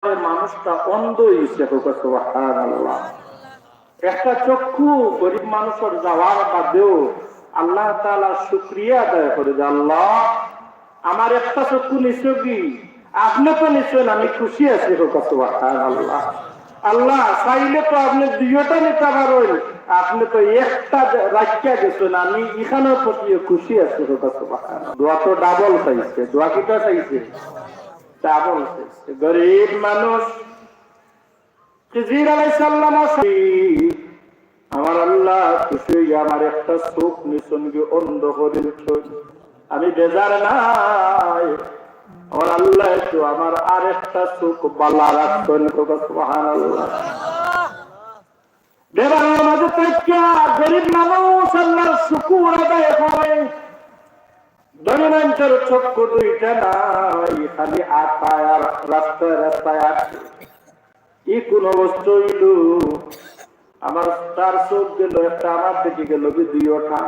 মানুষটা অন্ধ হয়েছে। সুবহানাল্লাহ। একটা চক্ষু গরিব মানুষের যাওয়ার বাদেও আল্লাহ তাআলা শুকরিয়া আদায় করে যে আল্লাহ আমার একটা চক্ষু নিছো কি আপনি তো নিছেন, আমি খুশি আছি। সুবহানাল্লাহ। আল্লাহ চাইলে তো আপনি দুইটা নিতে পারেন, আপনি তো একটা রাখিয়া গেছেন, আমি এখানের প্রতি খুশি আছি। সুবহানাল্লাহ। দোয়া তো ডাবল চাইছে, দোয়া কিটা চাইছে ডাবল চাইছে। গরিব মানুষ খিজির আলাইহিস সালাম আমার আল্লাহ খুশি আমার একটা চোখ নিছন কি অন্ধ করে দিচ্ছেন, আমি বেজার নাই। আমার আল্লাহ একটু আমার আর একটা চোখ বালা রাখছেন। সুবহানাল্লাহ। বেবারের মাঝে তাকিয়া গরিব মানুষ আল্লাহর শুকর আদায় করে। ধনী মানুষের চক্ষু দুইটা নাই, খালি আটায় আর রাস্তায় রাস্তায় আসে। ই কোন বস্তু হইল আমার তার চোখ গেল একটা, আমার দিকে গেল কি দুই ওঠা।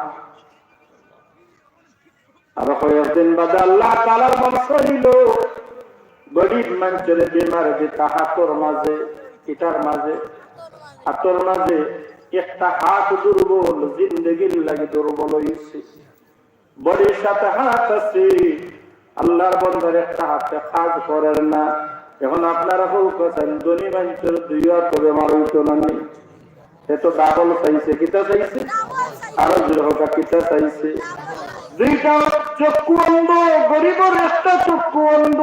আর কয়েকদিন বাদে আল্লাহ তাআলার বংশ হইল গরিব মানুষের বেমার দিতা হাতর মাঝে ইটার মাঝে হাতর মাঝে একটা হাত দুর্বল, জিন্দগির লাগে দুর্বল হয়েছে। বডির সাথে হাত আছে, আল্লাহর বন্দার একটা হাতে কাজ করেন না। এখন আপনারা বলছেন ধনী মানুষের দুই হাত বেমার হইতো না, সে তো ডাবল চাইছে। কিতা চাইছে? আরো জোরে কিতা চাইছে? দুইটা চক্ষু অন্ধ, গরিবের একটা চক্ষু অন্ধ।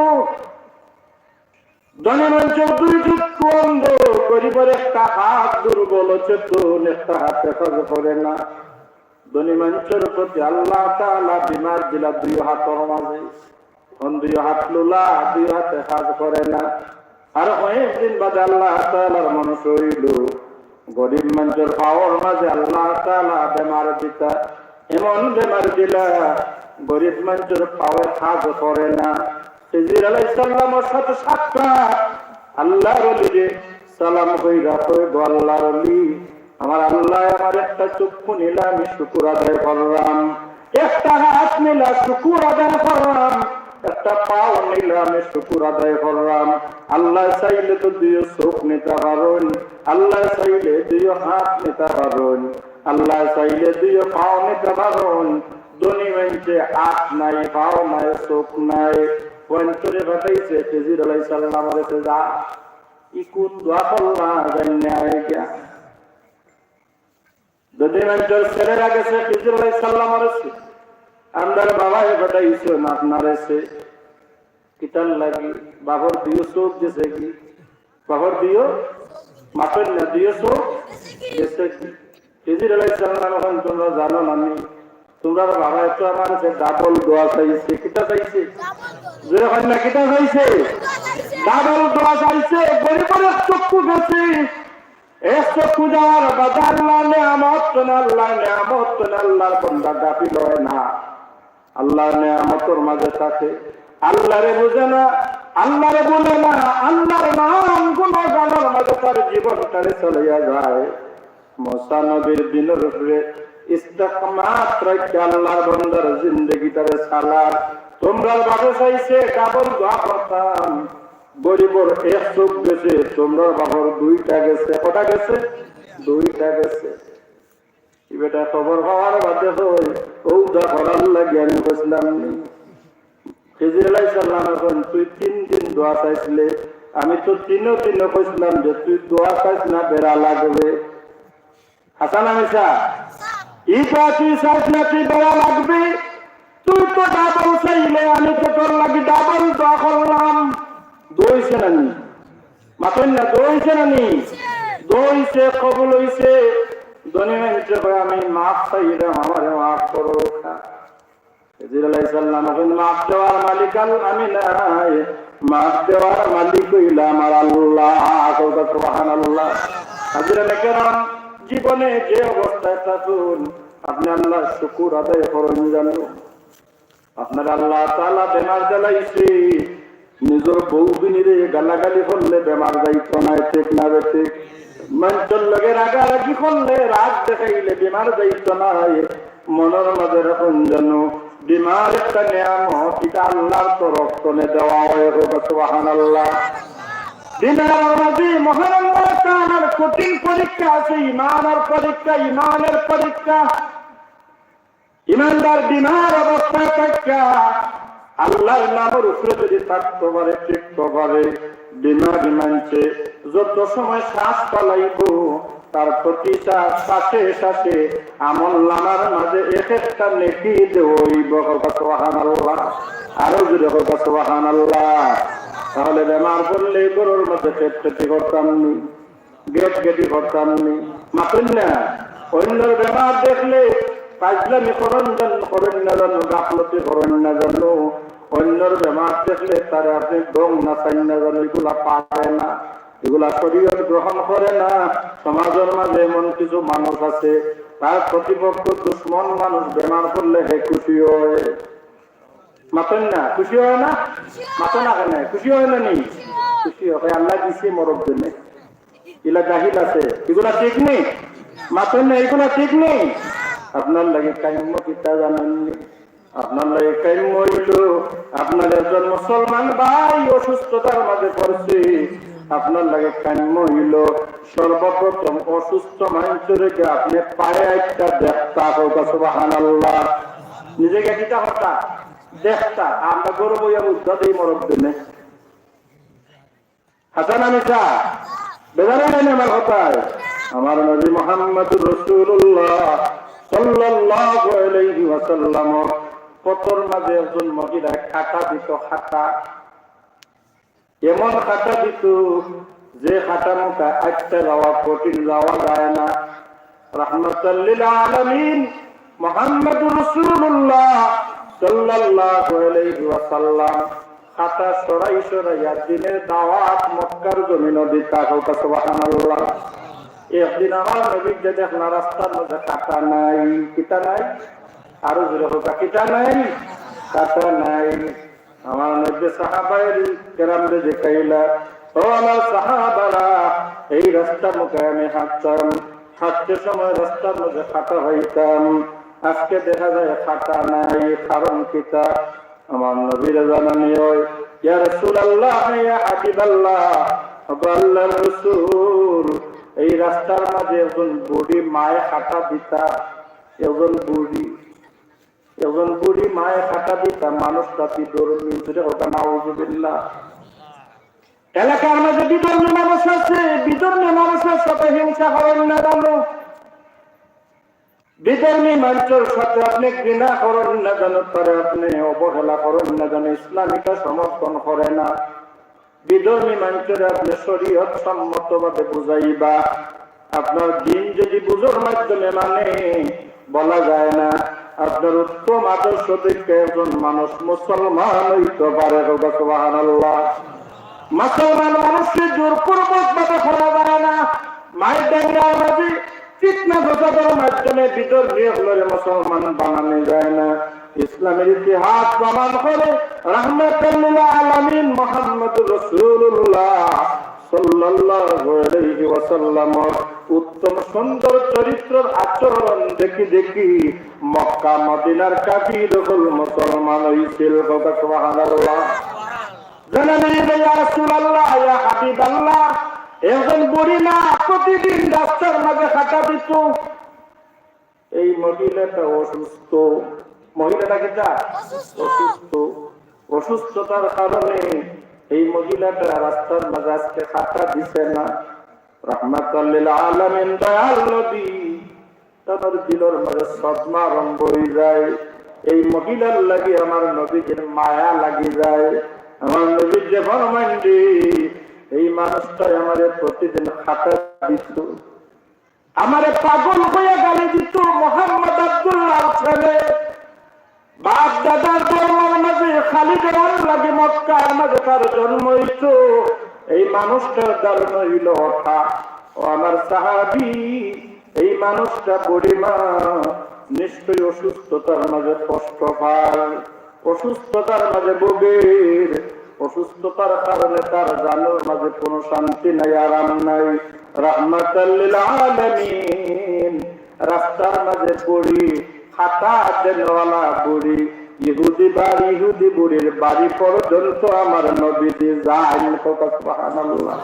ধনী মানুষের দুই চক্ষু অন্ধ, গরিবের একটা হাত দুর্বল, চেতন একটা হাতে কাজ করে না। ধনী মানুষের প্রতি আল্লাহ তাআলা বিমার দিলা দুই হাতের মাঝে, দুই হাত লুলা, দুই হাতে কাজ করে না। আর কয়েকদিন বাদে আল্লাহ তাআলার মানুষ হইল গরিব মানুষের পাওয়ার মাঝে আল্লাহ তাআলা বেমার দিতা, এমন বেমার দিলা গরিব মানুষের পাওয়ার কাজ করে না। খিজির আলাইহিস সালামের সাথে সাক্ষাৎ আল্লাহর ওলিরে সালাম কইরা কই গো আল্লাহর ওলি, আমার আল্লাহ আমার একটা চক্ষু নিলা, আমি শুকর আদায় করলাম। একটা হাত নিলা, শুকর আদায় করলাম। একটা পাও নিলা, আমি শুকর আদায় করলাম। আল্লাহ চাইলে তো দুই চোখ নিতে পারেন, আল্লাহ চাইলে দুই হাত নিতে পারেন, আল্লাহ চাইলে দুই পাও নিতে পারেন। ধনী মানুষে হাত নাই, পাও নাই, চোখ নাই, পঞ্চরে পাঠাইছে খিজির আলাইহিস সালামের কাছে, যা ই কোন দোয়া করলা জান্নে আয় গিয়া। ধনী মানুষের ছেলেরা গেছে খিজির আলাইহিস সালামের কাছে, আমদার বাবা পাঠাইছে আপনার এসে কিতাল লাগি বাবর দিও চোখ গেছে কি, বাবর দিও মাপের না দিও চোখ গেছে কি। খিজির আলাইহিস সালাম এখন তোমরা জানো না, তোমরা বাবা একটু আমার কাছে ডাবল দোয়া চাইছে। কিতা চাইছে? জোরে হয় না, কিতা চাইছে? ডাবল দোয়া চাইছে। গরিবের চক্ষু গেছে, এক চক্ষু যাওয়ার বাদে আল্লাহ নেয়ামত না, আল্লাহ নেয়ামত না, আল্লাহর বান্দা গাফিল হয় না। আল্লাহর নেয়ামতের মাঝে থাকে, আল্লাহরে বুঝে না, আল্লাহরে বলে না, আল্লাহর নাম গুণগানের মাঝে তার জীবনটারে চলে যায়। মুসা নবীর দিনের উপরে ইস্তেকামাত রাখে আল্লাহর বান্দার জিন্দেগিটারে সালার। তোমরা বাবা চাইছে ডাবল দোয়া করতাম, গরিবর এক চোখ গেছে, তোমরা বাবার দুইটা গেছে। কটা গেছে? দুইটা গেছে। বেটা খবর পাওয়ার বাদে হই ওদা করার লাগে আমি বসলাম নি। খিজির আলাইহিস সালাম এখন তুই 3 দিন দোয়া চাইছিলে, আমি তো তিনও কইছিলাম যে তুই দোয়া চাইছ না বেড়া লাগবে। হাসান আমিসা ইটা তুই চাইছ না তুই বেড়া লাগবে, তুই তো ডাবল চাইলে, আমি তো তোর লাগি ডাবল দোয়া করলাম। দইছে নানি মাতেন না, দইছে নানি, দইছে কবুল হইছে। ধনী মানুষে আমি মাফ চাইলাম, আমারে মাফ করো। খিজির আলাইহিস সালাম এখন মাফ দেওয়ার মালিক আমি নাই, মাফ দেওয়ার মালিক হইল আমার আল্লাহ। সুবহানাল্লাহ। হাজিরা কেরাম, জীবনে যে অবস্থায় থাকুন আপনি আল্লাহ শুকর আদায় করেন। জানো আপনার আল্লাহ তাআলা বেমার জ্বালাইছে, নিজের বউ বিনিরে গালাগালি করলে বেমার যাইতো না, ঠিক না বেঠে? মানুষের লগে রাগারাগি করলে, রাগ দেখাইলে বেমার যাইতো না। মনের মাঝে রাখুন যেন বিমার একটা নিয়ামত, এটা আল্লাহর তরফ থেকে দেওয়া হয়। সুবহানাল্লাহ। দিনের মাঝে মহান আল্লাহ তাআলার কঠিন পরীক্ষা আছে, ইমানের পরীক্ষা, ইমানের পরীক্ষা। ইমানদার বিমার অবস্থায় থাকা আল্লাহর নামের উপরে যদি থাকতে পারে, টিকতে পারে, বিমা বিমানছে যত সময় শ্বাস পালাইব তার প্রতিটা শ্বাসে শ্বাসে আমল নামার মাঝে এক একটা নেকি দেব। সুবহানাল্লাহ, আরো জোরে হোক সুবহানাল্লাহ। তাহলে বেমার পড়লে গরুর মধ্যে খেতে করতাম নি, গেটি করতাম নি, মাতুন না। অন্যের বেমার দেখলে কাজলামি করেন না জানো, গাফলতি করেন না জানো। অন্যের বেমার দেখলে তারা আপনি ডং না চাই না জানো, এগুলা পারে না, এগুলা শরীয়ত গ্রহণ করে না। সমাজের মাঝে এমন কিছু মানুষ আছে, তার প্রতিপক্ষ দুশ্মন মানুষ বেমার করলে হে খুশি হয়। মাতেন না, খুশি হয় না? মাতো না কেন? খুশি হয় না? নি খুশি হয়। আল্লাহ দিছে মরক জন্য, এগুলা জাহিল আছে, এগুলা ঠিক নেই। মাতেন না, এগুলা ঠিক নেই। আপনার লাগে কাম্য কিতা জানেননি? আপনার লাগে কাম্য হইল আপনার একজন মুসলমান ভাই অসুস্থতার মাঝে পড়ছে, আপনার লাগে কাম্য হইল সর্বপ্রথম অসুস্থ মানুষকে আপনি পায়ে একটা দেখতা হোক। সুবহানাল্লাহ। নিজেকে কিতা হতা দেখতা। আমরা গরু বইয়া বুঝতে দিই মরক দিনে। হাসান আমিসা বেজারে নেন আমার কথায়। আমার নবী মুহাম্মদুর রাসূলুল্লাহ সাল্লাল্লাহু আলাইহি ওয়াসাল্লাম পতর মাঝে একজন মহিলা খাতা দিত। খাতা এমন খাতা দিত যে খাতা মুখা আটটা যাওয়া কঠিন, যাওয়া যায় না। রাহমাতাল লিল আলামিন মুহাম্মদুর রাসূলুল্লাহ সাল্লাল্লাহু আলাইহি ওয়াসাল্লাম খাতা সরাইয়া দিনের দাওয়াত মক্কার জমিনে দিতা। সুবহানাল্লাহ। একদিন আমার নবী যে দেখলা রাস্তার মধ্যে কাটা নাই, কিতা নাই, আরো জোরে হোক, কিতা নাই, কাটা নাই। আমার নবী সাহাবায়ে কেরামরে দেখাইলা, ও আমার সাহাবারা, এই রাস্তার মুখে আমি হাঁটতাম, হাঁটতে সময় রাস্তার মধ্যে কাটা হইতাম, আজকে দেখা যায় কাটা নাই, কারণ কিতা? আমার নবীর জানানি হয়, ইয়া রাসূলুল্লাহ, ইয়া হাবিবাল্লাহ, আল্লাহর রাসূল, এই রাস্তার মাঝে একজন বুড়ি মায়ে কাটা দিতা, একজন বুড়ি মায়ে কাটা দিতা। মানুষটা বিধর্মী, ওটা নাউযুবিল্লাহ। এলাকার মাঝে বিধর্মী মানুষ আছে, বিধর্মী মানুষের সাথে হিংসা করেন না জানো, বিধর্মী মানুষের সাথে আপনি ঘৃণা করেন না জানো, তারে আপনি অবহেলা করেন না জানো, ইসলামিকা সমর্থন করে না। বিধর্মী মানুষের আপনি শরীয়ত সম্মত ভাবে বুঝাইবা। আপনার দিন যদি বুঝোর মাধ্যমে মানে বলা যায় না, আপনার উত্তম আদর্শ দেখে একজন মানুষ মুসলমান হইতে পারে। সুবহানাল্লাহ। মুসলমান মানুষকে জোরপূর্বক ভাবে করা যায় না। মায়ের ডাঙ্গার মাঝে ফিতনা ফসাদের মাধ্যমে বিধর্মী হলে মুসলমান বানানো যায় না। ইসলামের ইতিহাস প্রমাণ করে রাহমাতুল লিল আলামিন মুহাম্মদুর রাসূলুল্লাহ সাল্লাল্লাহু আলাইহি ওয়াসাল্লাম উত্তম সুন্দর চরিত্রের আচরণ দেখি মক্কা মদিনার কাফির হল মুসলমান হইছিল। সুবহানাল্লাহ। জানানি ইয়া রাসূলুল্লাহ, ইয়া হাবিবাল্লাহ, একজন বুড়ি মা প্রতিদিন রাস্তার মাঝে খাতা দিত। এই মহিলাটা অসুস্থ, মহিলাটা কিটা অসুস্থ, অসুস্থতার কারণে এই মহিলাটা রাস্তার মাঝে আজকে খাতা দিছে না। রাহমাতাল লিল আলামিন দয়াল নবী তার দিলের মাঝে সদমা আরম্ভ হয়ে যায়। এই মহিলার লাগি আমার নবীর মায়া লাগি যায়। আমার নবীর যে ফরমাইন্দি এই মানুষটাই আমাদের প্রতিদিন খাতা দিত, আমারে পাগল হয়ে গালি দিত। মোহাম্মদ আব্দুল্লাহ ছেলে, বাপ দাদার ধর্মের মাঝে খালিদ লাগে মক্কার মাঝে তার জন্ম হইত। এই মানুষটার জন্ম হইল ওঠা। ও আমার সাহাবী, এই মানুষটা বুড়িমা নিশ্চয়ই অসুস্থতার মাঝে কষ্ট পায়, অসুস্থতার মাঝে ভোগের, অসুস্থতার কারণে তার জানের মাঝে কোনো শান্তি নাই, আরাম নাই। রাহমাতাল লিল আলামিন রাস্তার মাঝে পড়ি খাতা দেনওয়ালা বুড়ি ইহুদি বাড়ি ইহুদি বুড়ির বাড়ি পর্যন্ত আমার নবীজি যায়। সুবহানাল্লাহ।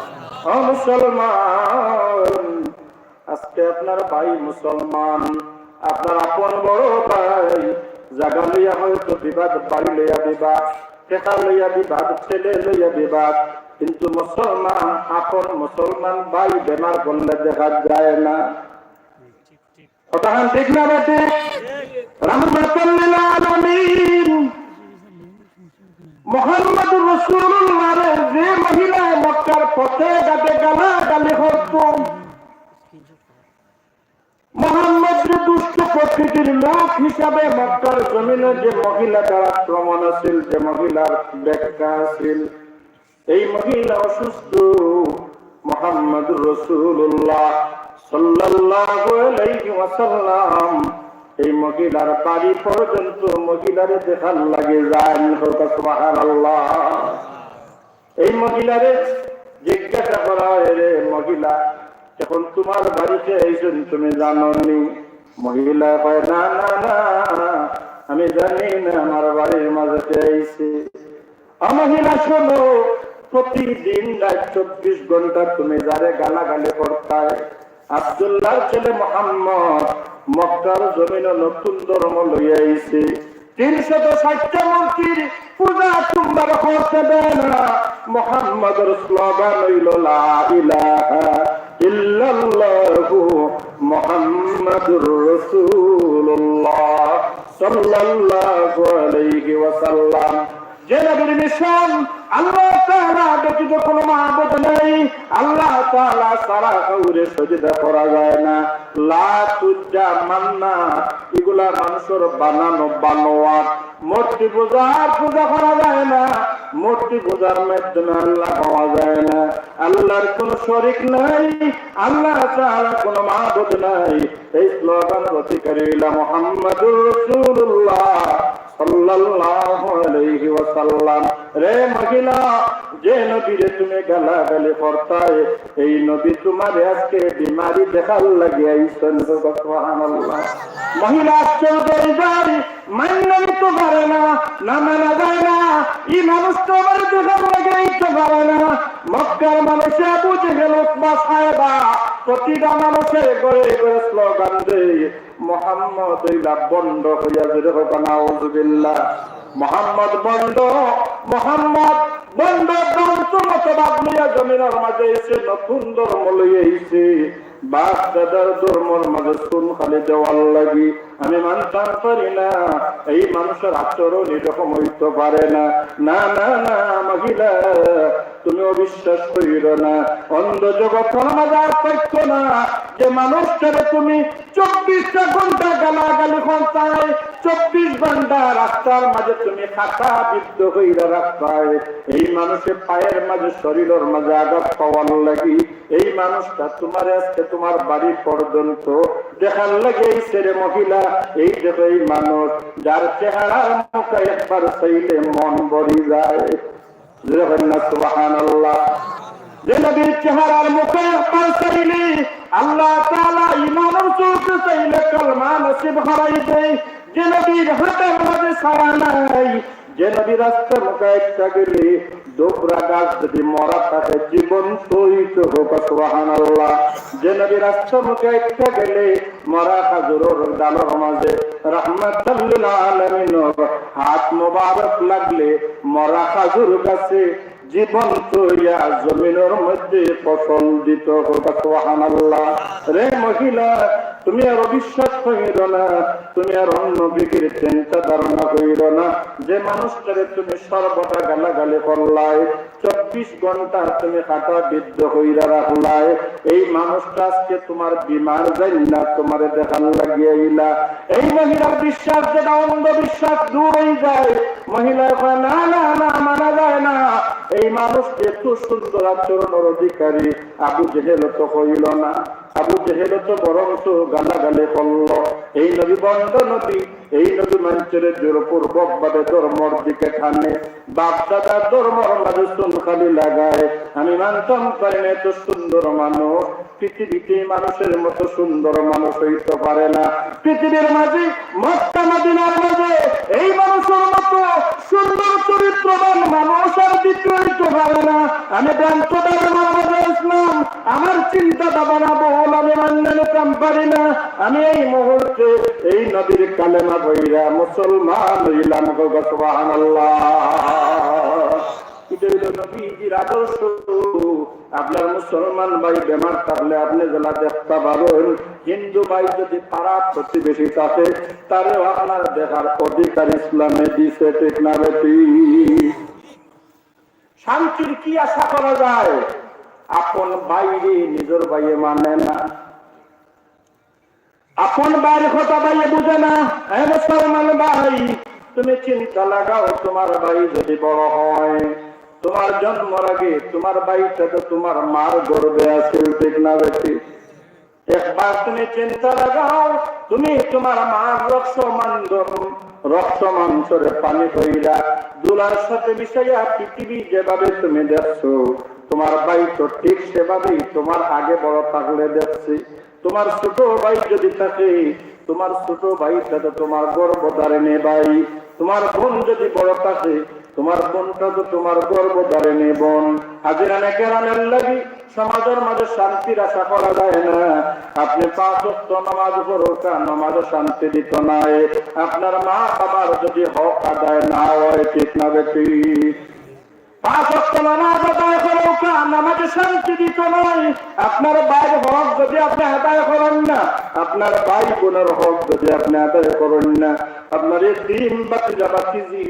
ও মুসলমান, আজকে আপনার ভাই মুসলমান, আপনার আপন বড় ভাই জায়গা লইয়া হয়তো বিবাদ, বাড়ি লইয়া বিবাদ, টেকা লইয়া বিবাদ, ছেলে লইয়া বিবাদ, কিন্তু মুসলমান আপন মুসলমান ভাই বেমার করলে দেখা যায় না। কথা ঠিক না বেটে? রাহমাতুল লিল আলামিন মুহাম্মদুর রাসূলুল্লাহর যে মহিলা মক্কার পথে ঘাটে গালাগালি করত, মুহাম্মদ যে দুষ্ট প্রকৃতির লোক হিসাবে মক্কার জমিনে যে মহিলাটার আক্রমণশীল, যে মহিলার ব্যাখ্যা ছিল, এই মহিলা অসুস্থ। মুহাম্মদুর রাসূলুল্লাহ সাল্লাল্লাহু আলাইহি ওয়াসাল্লাম এই মহিলার বাড়ি পর্যন্ত মহিলারে দেখার লাগে যায়। সুবহানাল্লাহ। এই মহিলারে জিজ্ঞাসা করা হয়, রে মহিলা, এখন তোমার বাড়িতে এইজন তুমি জানোনি? মহিলা কয়, না না না, আমি জানি না, আমার বাড়ির মাঝে আইছে। মহিলা শোনো, প্রতিদিন রাত 24 ঘন্টা তুমি যারে গালাগালি করতায়, আব্দুল্লাহর ছেলে মুহাম্মদ মক্কার জমিনে নতুন ধর্ম লইয়া আইছে। 360টা মূর্তির পূজা তোমার করতে দেয় না। মুহাম্মদের স্লোগান হইল লা ইলাহা ইল্লাল্লাহু মুহাম্মাদুর রাসূলুল্লাহ সাল্লাল্লাহু আলাইহি ওয়াসাল্লাম। যে নবীর মিশন আল্লাহ তাআলা ব্যতীত কোনো মাবুদ নেই, আল্লাহ তাআলা ছাড়া কাউরে সিজদা করা যায় না। লা তুজা মান্না, এগুলা মানুষের বানানো বানোয়াট। মূর্তি পূজার পূজা করা যায় না, মূর্তি পূজার মাধ্যমে আল্লাহ পাওয়া যায় না। আল্লাহর কোন শরীক নাই, আল্লাহ তাআলা কোন মাবুদ নাই। এই স্লোগান অধিকারী হইলা মুহাম্মাদুর রাসূলুল্লাহ সাল্লাল্লাহু আলাইহি ওয়াসাল্লাম। রে মহিলা, যে নবীরে তুমি গালাগালি করতায়, এই নবী তোমার আজকে বিমারি দেখার লাগিয়ে আইছেন। সুবহানাল্লাহ। মহিলা আশ্চর্য হয়ে যায়, মানতে তো পারে না, না মানা যায় না। এই মানুষ তো আমার দেখার লাগে আইতে পারে না। মক্কার মানুষে আবু জেহেল, উতবা, সাহেবা প্রতিটা মানুষের ঘরে ঘরে স্লোগান দেয়, মুহাম্মদ হইলা বন্ড হইয়া জোরে হোক নাউযুবিল্লাহ। মুহাম্মদ বন্ড, মুহাম্মদ বন্ড, বন্ধ মতবাদ লইয়া জমিনের মাঝে এসে নতুন ধর্ম লইয়া এসে বাপ দাদার ধর্মর মাঝে শুন খালি দেওয়ার লাগি। আমি মানতাম পারি না, এই মানুষের আচরণ এরকম হইতে পারে না। না না না মহিলা, তুমি অবিশ্বাস করিল না, অন্ধ জগৎ মাজার পাইত না যে মানুষটারে তুমি 24টা ঘন্টা গালাগালি করতায়, 24 ঘন্টা রাস্তার মাঝে তুমি খাতা বিদ্ধ হইয়া রাখতায়। এই মানুষের পায়ের মাঝে, শরীরের মাঝে আঘাত পাওয়ার লাগি এই মানুষটা তোমার আজকে তোমার বাড়ি পর্যন্ত দেখার লাগে এই ছেলে মহিলা। এই দেখো এই মানুষ যার চেহারার মুখে একবার চাইলে মন ভরি যায়। সুবহানাল্লাহ। যে নবীর চেহারার মুখে একবার চাইলে আল্লাহ তাআলা ইমানের চোখে চাইলে কলমা নসিব হারাই দেয়। যে নবীর হাতের মাঝে ছাড়া নাই, যে নবীর রাস্তার মুখে একটা গেলে দোবরা গাছ যদি মরা থাকে জীবন তৈত হোক। সুবহানাল্লাহ। যে নবীর রাস্তার মুখে একটা গেলে মরা খাজুরের ডালের মাঝে রাহমাতুল লিল আলামিন হাত মোবারক লাগলে মরা খাজুর গাছে জীবন তৈয়া জমিনের মধ্যে ফসল দিত হোক। সুবহানাল্লাহ। রে মহিলা, তুমি আর অবিশ্বাস করিল না, তুমি আর অন্য বিক্রির চিন্তা ধারণা করিল না। যে মানুষটারে তুমি সর্বদা গালাগালি করলাই, 24 ঘন্টা তুমি কাটা বিদ্ধ হইয়া রাখলাই, এই মানুষটা আজকে তোমার বিমার যাই না তোমারে দেখান লাগিয়াইলা। এই মহিলার বিশ্বাস যেটা অন্ধবিশ্বাস দূর হয়ে যায়। মহিলা কয়, না না না, মানা যায় না। এই মানুষ এত সুন্দর আচরণের অধিকারী আবু জেহেল তো হইল না। আবু জেহেল তো বরং তো গালাগালি করলো। এই নবী বন্ধ নবী, এই নবী মানুষের জোরপূর্বক ভাবে ধর্মর দিকে টানে, বাপ দাদার ধর্মর মাঝে চুন খালি লাগায়। আমি মানতাম পারি না এত সুন্দর মানুষ পৃথিবীতে মানুষের মতো সুন্দর মানুষ হইতে পারে না। পৃথিবীর মাঝে মক্কা মদিনার মাঝে এই মানুষের মতো সুন্দর চরিত্রবান মানুষ আর দ্বিতীয় হইতে পারে না। আমি ভ্রান্ত ধারণা ইসলাম, আমার চিন্তা ভাবনা বহুল, আমি মান্য নিতাম পারি না। আমি এই মুহূর্তে এই নবীর কালেমা বইরা মুসলমান হইলাম। সুবহানাল্লাহ। আদর্শ আপনার মুসলমান ভাই বেমার থাকলে আপনি যেটা দেখতে পাবেন, হিন্দু ভাই যদি পাড়া প্রতিবেশী থাকে তারেও আপনার দেখার অধিকার ইসলামে দিছে, ঠিক না বেটি? শান্তির কি আশা করা যায়? আপন বাইরে নিজের ভাইয়ে মানে না, আপন বাইরের কথা ভাইয়ে বুঝে না। মুসলমান ভাই, তুমি চিন্তা লাগাও, তোমার ভাই যদি বড় হয়, তোমার জন্মের আগে তোমার ভাইটা তো তোমার মার গর্ভে আছে, ঠিক না বেটি? একবার তুমি চিন্তা লাগাও, তুমি তোমার মার রক্ত মাংসরে পানি কইরা দুলার সাথে মিশাইয়া পৃথিবী যেভাবে তুমি দেখছো, তোমার ভাই তো ঠিক সেভাবেই তোমার আগে বড় থাকলে দেখছি। তোমার ছোট ভাই যদি থাকে, তোমার ছোট ভাইটা তো তোমার গর্ভধারিণী ভাই। তোমার বোন যদি বড় থাকে, তোমার বোনটা তো তোমার গর্ভধারিণী বোন। হাজিরানে কেরামের লাগি সমাজের মাঝে শান্তির আশা করা যায় না। আপনি 5 ওয়াক্ত নামাজ পড়ুন, নামাজে শান্তি দিত নাই। আপনার মা বাবার যদি হক আদায় না হয়, ঠিক না বেটি? 5 ওয়াক্ত নামাজ আদায় করুন, নামাজে শান্তি দিত নাই। আপনার ভাইয়ের হক যদি আপনি আদায় করেন না, আপনার ভাই বোনের হক যদি আপনি আদায় করেন না, আপনার এই দিন বাতিজি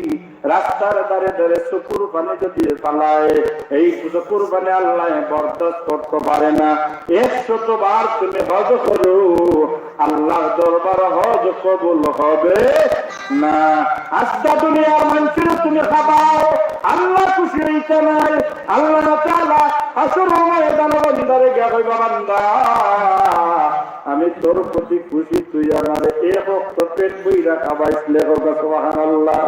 রাস্তার ধারে ধারে চকুর পানি যদি পালায়, এই চকুর পানি আল্লাহ বরদাস্ত করতে পারে না। 100 বার তুমি হজ করো, আল্লাহর দরবার হজ কবুল হবে না। আজকে দুনিয়ার মানুষের তুমি খাবাও, আল্লাহ খুশি হইতে নাই। আল্লাহ তাআলা হাসরের ময়দানে বান্দারে গিয়া কইবা, বান্দা আমি তোর প্রতি খুশি, তুই আমারে এক ওয়াক্ত পেট বইরা খাওয়াইছিলে। সুবহানাল্লাহ।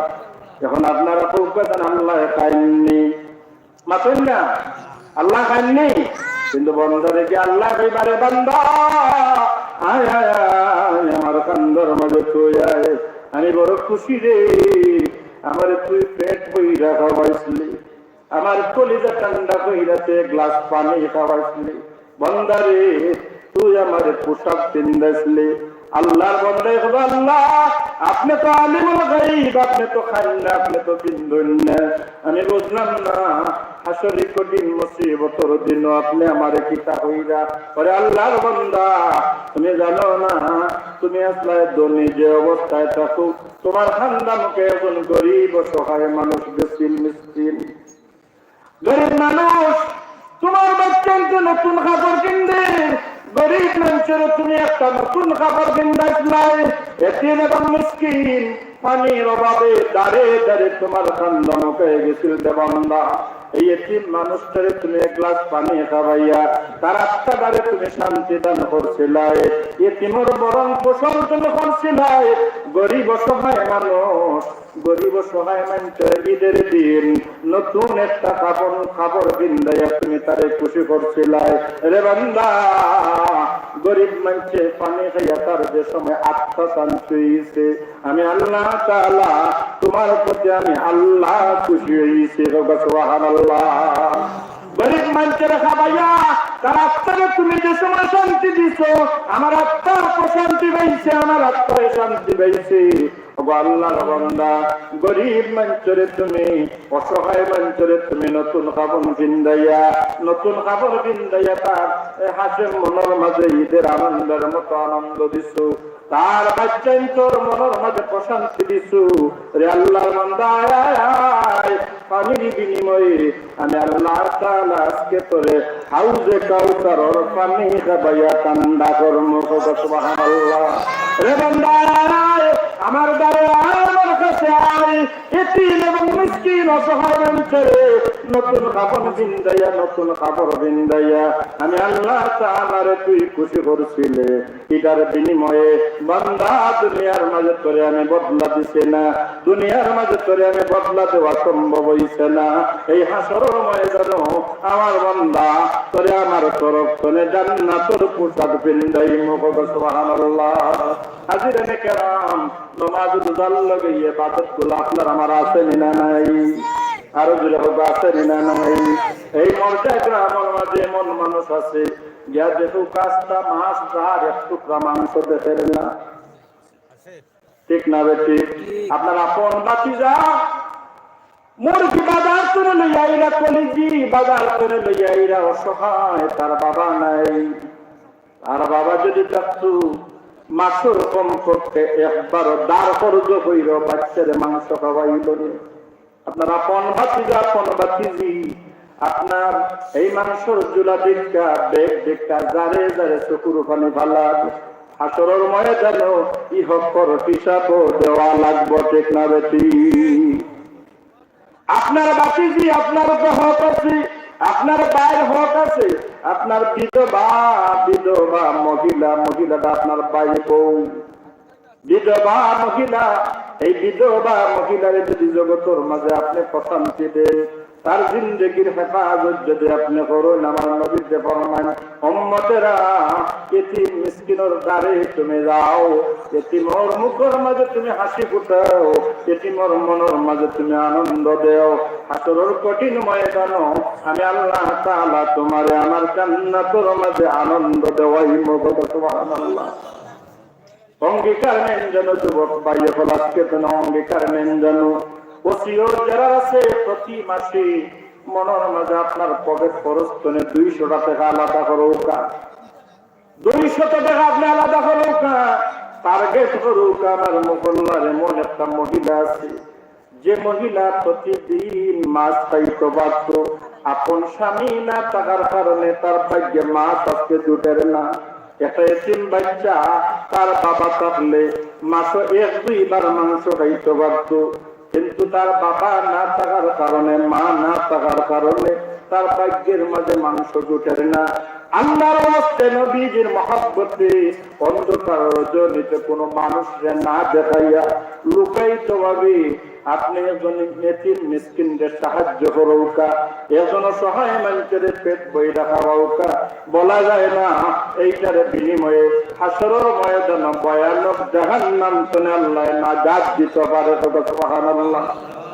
এখন আপনারা কইবেন আল্লাহ খাইনি, মাতেন না, আল্লাহ খাইনি, কিন্তু বান্দারে কি আল্লাহ কইবারে, বান্দা আয় আয় আয় আমার কান্দর মাঝে তুই আয়, আমি বড় খুশি রে, আমারে তুই পেট বইরা খাওয়াইছিলি, আমার কলিজা ঠান্ডা কইরাতে গ্লাস পানি খাওয়াইছিলি। বান্দারে তুই আমারে পোশাক কিনদাইছিলি। আল্লাহর বান্দা হবে, আল্লাহ আপনি তো আলিমুল গায়ব, আপনি তো খান না, আপনি তো বিন্দুন না। আমি বুঝলাম না, হাসরে কঠিন মুসিবতর দিন আপনি আমারে কিতা হইরা। ওরে আল্লাহর বান্দা, তুমি জানো না, তুমি আসলে ধনী যে অবস্থায় থাকো, তোমার খানদানকে একজন গরিব অসহায় মানুষ বেশিল মিসকিন গরিব মানুষ তোমার বাচ্চাকে নতুন কাপড় কিনবে, গরিব মানুষের তুমি একটা নতুন কাপড় কিনবাই। এতিম এবং মিসকিন পানির অভাবে দাঁড়ে দাঁড়ে তোমার খানদান হয়ে গেছিল দেবান্দা। এই এতিম মানুষটারে তুমি এক গ্লাস পানি খাওয়াইয়া তার আত্মাদারে তুমি শান্তি দান করছিলাই। এতিমর বরং পোষণ তুমি করছিলাই। গরিব অসহায় মানুষ, গরিব অসহায় মানুষের ঈদের দিন নতুন একটা খাবার কিনদাইয়া তুমি তারে খুশি করছিলাই। রে বান্দা, গরিব মানুষে পানি খাইয়া তার যে সময় আত্মা শান্তি হয়েছে, আমি আল্লাহ তাআলা তোমার প্রতি আমি আল্লাহ খুশি হয়েছি। সুবহানাল্লাহ। গরিব মানুষের খাবাইয়া তার আত্মাকে তুমি যে সময় শান্তি দিছ, আমার আত্মার প্রশান্তি পাইছে, আমার আত্মায় শান্তি পাইছে। আল্লাহর বান্দা, গরিব মানুষের তুমি, অসহায় মানুষের তুমি নতুন কাপড় কিনদাইয়া, নতুন কাপড় কিনদাইয়া তার হাসির মনের মাঝে ঈদের আনন্দের মতো আনন্দ দিছো, তার বাচ্চাই তোর মনের মাঝে প্রশান্তি দিছো। রে আল্লাহর বান্দা, পানির বিনিময়ে আমি আল্লাহ তাআলা আজকে তোরে হাউজে কাউসারের পানি খাবাইয়া ঠান্ডা করব। সুবহানাল্লাহ। রে বান্দা, আমার দ্বারে আমার কাছে আয়, এতিম এবং মিসকিন অসহায় মানুষের নতুন কাপড় বিন্দাইয়া নতুন কাপড় বিন্দাইয়া আমি আল্লাহ তাআলারে তুই খুশি করছিলে, এটার বিনিময়ে বান্দা দুনিয়ার মাঝে তোরে আমি বদলা দিছে না, দুনিয়ার মাঝে তোরে আমি বদলা দেওয়া সম্ভব হইছে না। এই হাসরের ময়দানে আমার বান্দা তোরে আমার তরফ থেকে জান্নাতের পোশাক বিন্দাইমু। সুবহানাল্লাহ। হাজিরানে কেরাম, নামাজ রোজার লগে ইবাদত গুলো আপনার আমার আছে না নাই? আরো জোরে হোক, আছে না নাই? এই মর্যাদা গ্রামের মাঝে এমন মানুষ আছে গিয়া দেখো কাজটা মাছ আর এক টুকরা মাংস দেখেন না, ঠিক না বেটি? আপনার আপন বাতিজা মুরগি বাজার করে লইয়া এরা, কলিজি বাজার করে লইয়া এরা অসহায়, তার বাবা নাই। আর বাবা যদি চাচ্ছু মাংসর কম করতে একবার দাঁড় খরচ হইল, বাচ্চারে মাংস খাওয়াইল। আপনার আপন ভাতিজা আপন ভাতিজি আপনার এই মাংসর জুলা দেখা বেগ দেখা যারে যারে চকুর পানি ফালা, হাসরের ময়দানে ইহকর হিসাব দেওয়া লাগবে, ঠিক না বেটি? আপনার বাতিজি আপনার হক আছে, আপনার বাইর হক আছে, আপনার বিধবা বিধবা মহিলা, মহিলাটা আপনার বাইর বউ, বিধবা মহিলা, এই বিধবা মহিলার যদি জগতের মাঝে আপনি প্রশান্তি দেন, তার জিন্দগির হেফাজত যদি আপনি করেন, আমার নবী যে ফরমান, উম্মতেরা এতিম মিসকিনের দ্বারে তুমি যাও, এতিমের মুখের মাঝে তুমি হাসি ফুটাও, এতিমের মনের মাঝে তুমি আনন্দ দেও। হাসরের কঠিন ময়দানে আমি আল্লাহ তাআলা তোমারে আমার জান্নাতের মাঝে আনন্দ দেওয়াইব। সুবহানাল্লাহ। অঙ্গীকার নেন যেন যুবক ভাই হল, আজকে যেন অঙ্গীকার নেন যেন ওসিয়ত যারা আছে প্রতি মাসে মনের মাঝে আপনার পকেট খরচ করে 200 টাকা আলাদা করুকা, 200 টাকা আপনি আলাদা করুকা, টার্গেট করুকা। আমার মহল্লার এমন একটা মহিলা আছে যে মহিলা প্রতিদিন মাছ খাইতে পারত, আপন স্বামী না থাকার কারণে তার ভাগ্যে মাছ আজকে জুটের না। একটা এতিম বাচ্চা তার বাবা থাকলে মাসে 1-2 বার মাংস খাইতে পারত, কিন্তু তার বাবা না থাকার কারণে, মা না থাকার কারণে তার ভাগ্যের মাঝে মাংস জুটের না। আল্লাহর ওয়াস্তে নবীজির মহব্বতে অন্ধকার রজনীতে কোনো মানুষকে না দেখাইয়া লুকায়িত ভাবে আপনি একজন এতিম মিসকিনদের সাহায্য করৌকা, একজন সহায় মানুষের পেট বইরা খাওয়াউকা, বলা যায় না এইটার বিনিময়ে হাসরের ময়দানে ভয়ানক জাহান্নাম থেকে আল্লাহ নাজাত দিতে পারে। সুবহানাল্লাহ।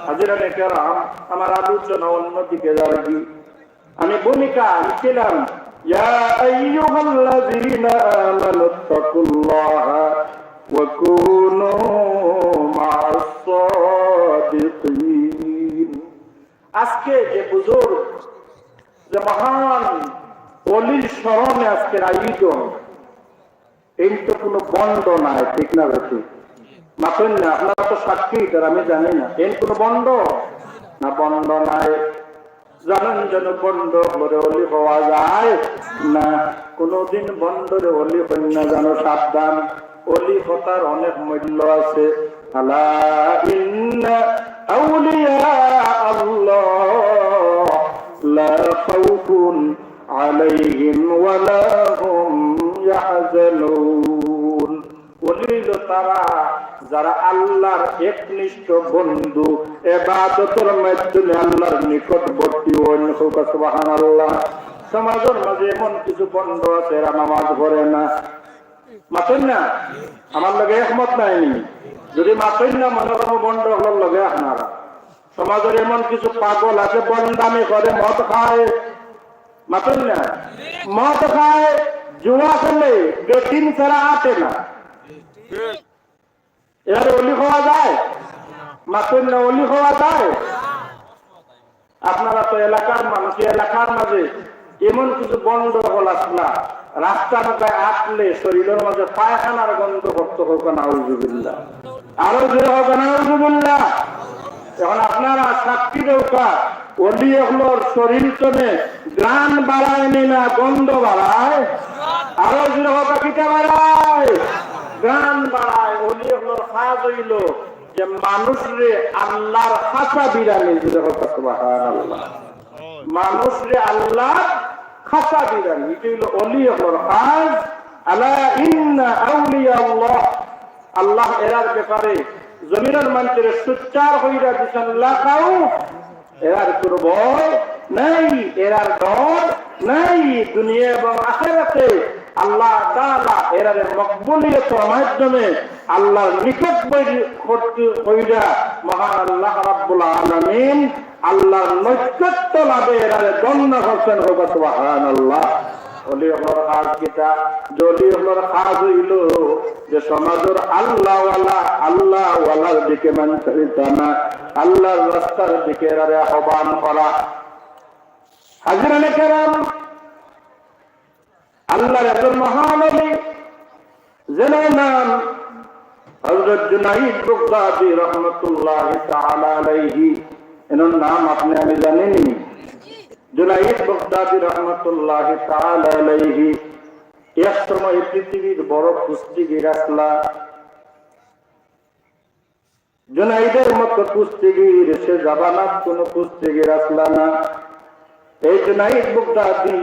হাজিরানে কেরাম, আমার আলোচনা অন্যদিকে যাবে। আমি ভূমিকা লিখছিলাম, ইয়া আইয়ুহাল্লাযীনা আমানুত্তাকুল্লাহা ওয়া কুনু মা'আস সাদিকিন। আজকে যে বুজুর্গ, যে মহান ওলির স্মরণে আজকের আয়োজন, এই তো কোনো বন্ড নাই, ঠিক না বেশি? মাথেন না, আপনারা তো সাক্ষী, আমি জানি না এর কোনো বন্ড না, বন্ড নাই। জানেন যেন বন্ড করে অলি হওয়া যায় না, কোনদিন বন্ডরে অলি হয় না, জানো সাবধান। অলি হতার অনেক মূল্য আছে। আলা ইন্না আউলিয়া আল্লাহ লা খাউফুন আলাইহিম ওয়া লা হুম ইয়াহজানুন। অলি হলো তারা যারা আল্লাহর একনিষ্ঠ বন্ধু, ইবাদতের মাধ্যমে আল্লাহর নিকটবর্তী হন। সুবহানাল্লাহ। সমাজের মাঝে এমন কিছু বন্ধ আছে এরা নামাজ পড়ে না, মাতেন না, আমার লগে একমত নাই। যদি মাতেন না মনে কোনো বন্ধ হলোর লগে আপনারা, সমাজের এমন কিছু পাগল আছে বন্দামি করে, মদ খায়, মাতেন না, মদ খায়, জুয়া খেলে, বেটিন ছাড়া আটে না। এর অলি হওয়া যায়? মাতেন না, অলি হওয়া যায়? আপনারা তো এলাকার মানুষ, এলাকার মাঝে এমন কিছু গন্ডগোল আসলা, রাস্তার গায়ে আটলে শরীরের মাঝে পায়খানার গন্ধ করতে হোক, নাউজুবিল্লাহ, আরো জোরে হোক, নাউজুবিল্লাহ। এখন আপনারা সাক্ষী দেওয়া অলি এগুলোর শরীর চলে গ্রান বাড়ায়নি না, গন্ধ বাড়ায়। আরো জোরে হোক, কিটা বাড়ায়? গ্রান বাড়ায়। অলি এগুলোর কাজ হইল যে মানুষরে আল্লাহর খাঁচা বিড়ালে জোরে হোক। সুবহানাল্লাহ। মানুষরে আল্লাহ খাসা দিলেন। এটি হলো অলি হল কাজ। আলা ইন্না আউলিয়া আল্লাহ, আল্লাহ এরার ব্যাপারে জমিনের মানুষের সুচ্চার হইরা দিচ্ছেন লাখাও, এরার কোনো ভয় নাই, এরার ডর নাই। দুনিয়া এবং আখিরাতে আল্লাহ তাআলা এরার মকবুলিয়তের মাধ্যমে আল্লাহর নিকট হইরা মহান আল্লাহ রাব্বুল আলামিন আল্লাহর নৈকট্য লাভে এরারে দণ্ড করছেন। হোক সুবহানাল্লাহ। অলি হলোর কাজ কিটা? যদি হলোর কাজ হইল যে সমাজের আল্লাহওয়ালার দিকে মানুষের জানা, আল্লাহর রাস্তার দিকে এরারে আহ্বান করা। হাজিরানে কেরাম, আল্লাহর একজন মহান অলি যেনার নাম হযরত জুনাইদ বাগদাদী রাহমাতুল্লাহি তাআলা আলাইহি। এনার নাম আপনি আমি জানেনই, জুনাইদ বাগদাদী রাহমাতুল্লাহি তাআলা আলাইহি এক সময় পৃথিবীর বড় কুস্তিগীর আসলা। জুনাইদের মতো কুস্তিগীর সে জামানাত কোন কুস্তিগীর আসলা না। এই জুনাইদ বাগদাদী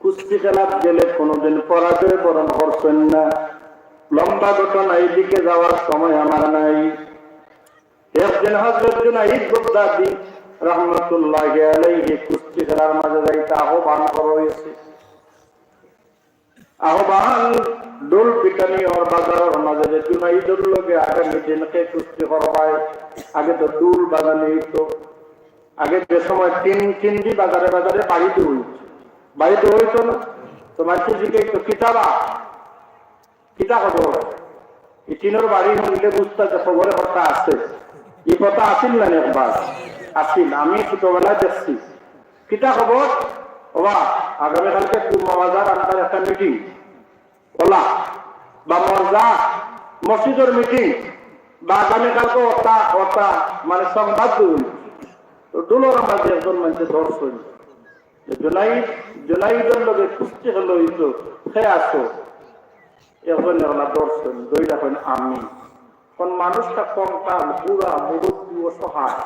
কুস্তি খেলার গেলে কোনোদিন পরাজয় বরণ করছেন না। লম্বা ঘটনা, এইদিকে যাওয়ার সময় আমার নাই। একদিন হযরত জুনাইদ বাগদাদী রাহমাতুল্লাহি আলাইহি কুস্তি খেলার মাঝে যাইতে আহ্বান করা হয়েছে। আহ্বান ডোল পিটানি ওর বাজারের মাঝে যে জুনাইদের লোকে আগামী দিনকে কুস্তি করবায়। আগে তো ডুল বাজানি হইতো, আগে যে সময় তিনটি বাজারে বাজারে বাড়িতে হইতো না। তো মানুষ জিকে একটু কিতাবা কিতা খবর, এই টিনের বাড়ি হইলে বুঝতে খবরে কথা আছে। এই কথা আসিল না একবার আসিল, আমি ছোটবেলায় দেখছি। কিতা খবর ওবা আগামীকালকে বাজার আপনার একটা মিটিং ওলা বা মর্জা মসজিদের মিটিং বা আগামীকালকে ওটা মানে সংবাদ দিন। তো ডুলোর মাঝে একজন মানুষের ধরছেন জুনাইদের লোকে কুস্তি হলো হইতো সে আসো। এখন দর্শন দইটা হন আমি কোন মানুষটা কঙ্কাল পুরা মুরব্বী অসহায়,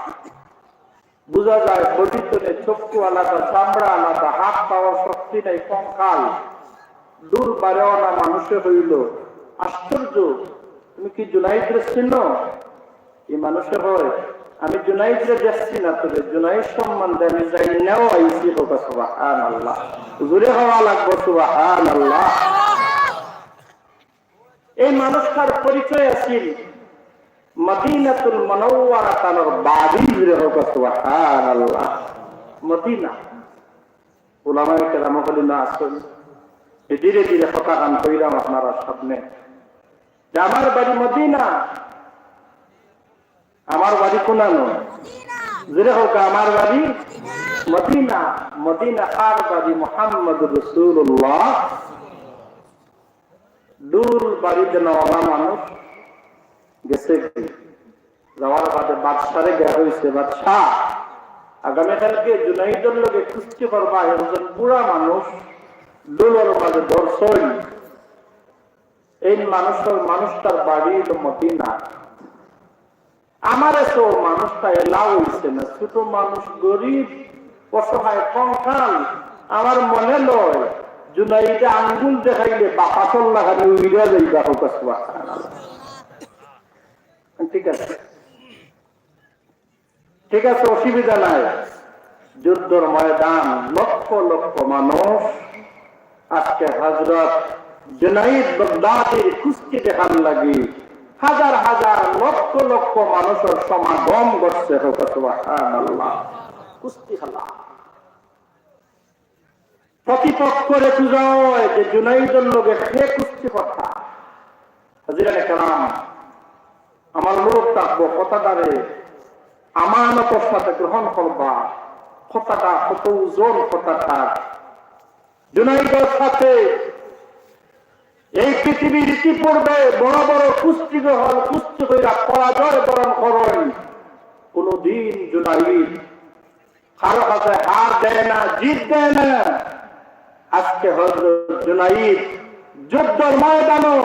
বোঝা যায় বডিতে চক্ষু আলাদা, চামড়া আলাদা, হাত পাওয়ার শক্তি নাই, কঙ্কাল দূর বাড়েও না মানুষে হইল। আশ্চর্য, তুমি কি জুনাইদের চিহ্ন? এই মানুষে হয় আমি জুনাইদরে দেখছি না, তবে জুনাইদ সম্বন্ধে আমি যাই নাও আইসি। হোক সুবহানাল্লাহ, জোরে হওয়া লাগবে সুবহানাল্লাহ। এই মানুষটার পরিচয় আছিল মদিনাতুল মুনাওয়ারা তানোর বাড়ি। জোরে হোক সুবহানাল্লাহ। মদিনা উলামায়ে কেরাম বলেন না আসল ধীরে ধীরে কথা কান কইরাম আপনারা সামনে যে আমার বাড়ি মদিনা। আমার বাড়ি কোনানো? জোরে হোক আমার বাড়ি মদিনা। মদিনা কার বাড়ি? মুহাম্মদুর রাসূলুল্লাহ। দূর বাড়িতে নেওয়া মানুষ গেছে, যাওয়ার বাদে বাদশারে গেয়া হয়েছে, বাদশাহ আগামীকালকে জুনাইদের লোকে কুস্তি করবা। একজন বুড়া মানুষ ডুলোর মাঝে ধরছই। এই মানুষটার বাড়ি মদিনা। আমার এসো মানুষটা এলাও হইছে না, ছোট মানুষ, গরিব, অসহায়, কঙ্কাল। আমার মনে লয় জুনাইদে আঙ্গুল দেখাইলে বাপা চল্লা খালি উইরা যাইবা। হোক সুবহানাল্লাহ। ঠিক আছে, ঠিক আছে, অসুবিধা নাই। যুদ্ধের ময়দান, লক্ষ লক্ষ মানুষ আজকে হযরত জুনাইদ বাগদাদীর কুস্তি দেখার লাগি হাজার হাজার লক্ষ লক্ষ মানুষের সমাগম ঘটছে। হোক সুবহানাল্লাহ। কুস্তি খেলা প্রতিপক্ষরে পূজা হয় যে জুনাইদের লোকে সে কুস্তি কথা। হাজিরানে কেরাম, আমার লোক থাকবো কথাটারে আমানতের সাথে গ্রহণ করবা। কথাটা কত ওজন কথাটা। জুনাইদের সাথে এই পৃথিবীর ইতিপূর্বে বড় বড় কুস্তি হল, কুস্তি কইরা পরাজয় বরণ করেন। কোনদিন জুনাইদ কারো কাছে হার দেয় না, জিত দেয় না। আজকে হযরত জুনাইদ যুদ্ধের ময়দানও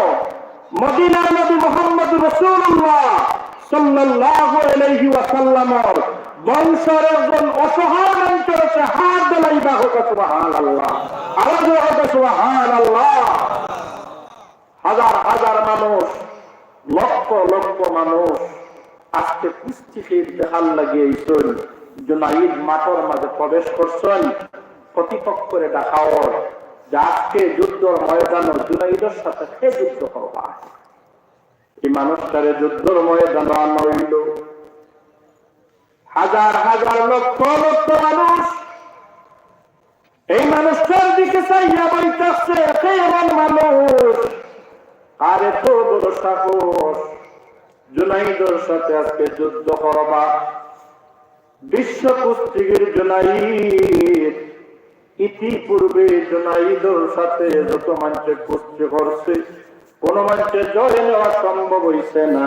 মদিনার নবী মুহাম্মদুর রাসূলুল্লাহ সাল্লাল্লাহু আলাইহি ওয়াসাল্লামের বংশের একজন অসহায় মানুষ রয়েছে, হাত দোলাইবা হোক সুবহানাল্লাহ, আওয়াজ হোক সুবহানাল্লাহ। হাজার হাজার মানুষ, লক্ষ লক্ষ মানুষ আজকে কুস্তির দেখার লাগিয়েছেন, জুনাইদ মাঠের মাঝে প্রবেশ করছেন, প্রতিপক্ষরে দেখাও যে আজকে যুদ্ধের ময়দানে জুনাইদের সাথে সে যুদ্ধ করবা। এই মানুষটারে যুদ্ধের ময়দানে আনা হইল। হাজার হাজার লক্ষ লক্ষ মানুষ এই মানুষটার দিকে চাইয়া বইতেছে, এমন মানুষ আর এত বড় সাহস জুনাইদের সাথে আজকে যুদ্ধ করবা। বিশ্ব কুস্তিগির জুনাইদ ইতিপূর্বে জুনাইদের সাথে যত মানুষে কুস্তি করছে, কোন মানুষের জয় নেওয়া সম্ভব হইছে না।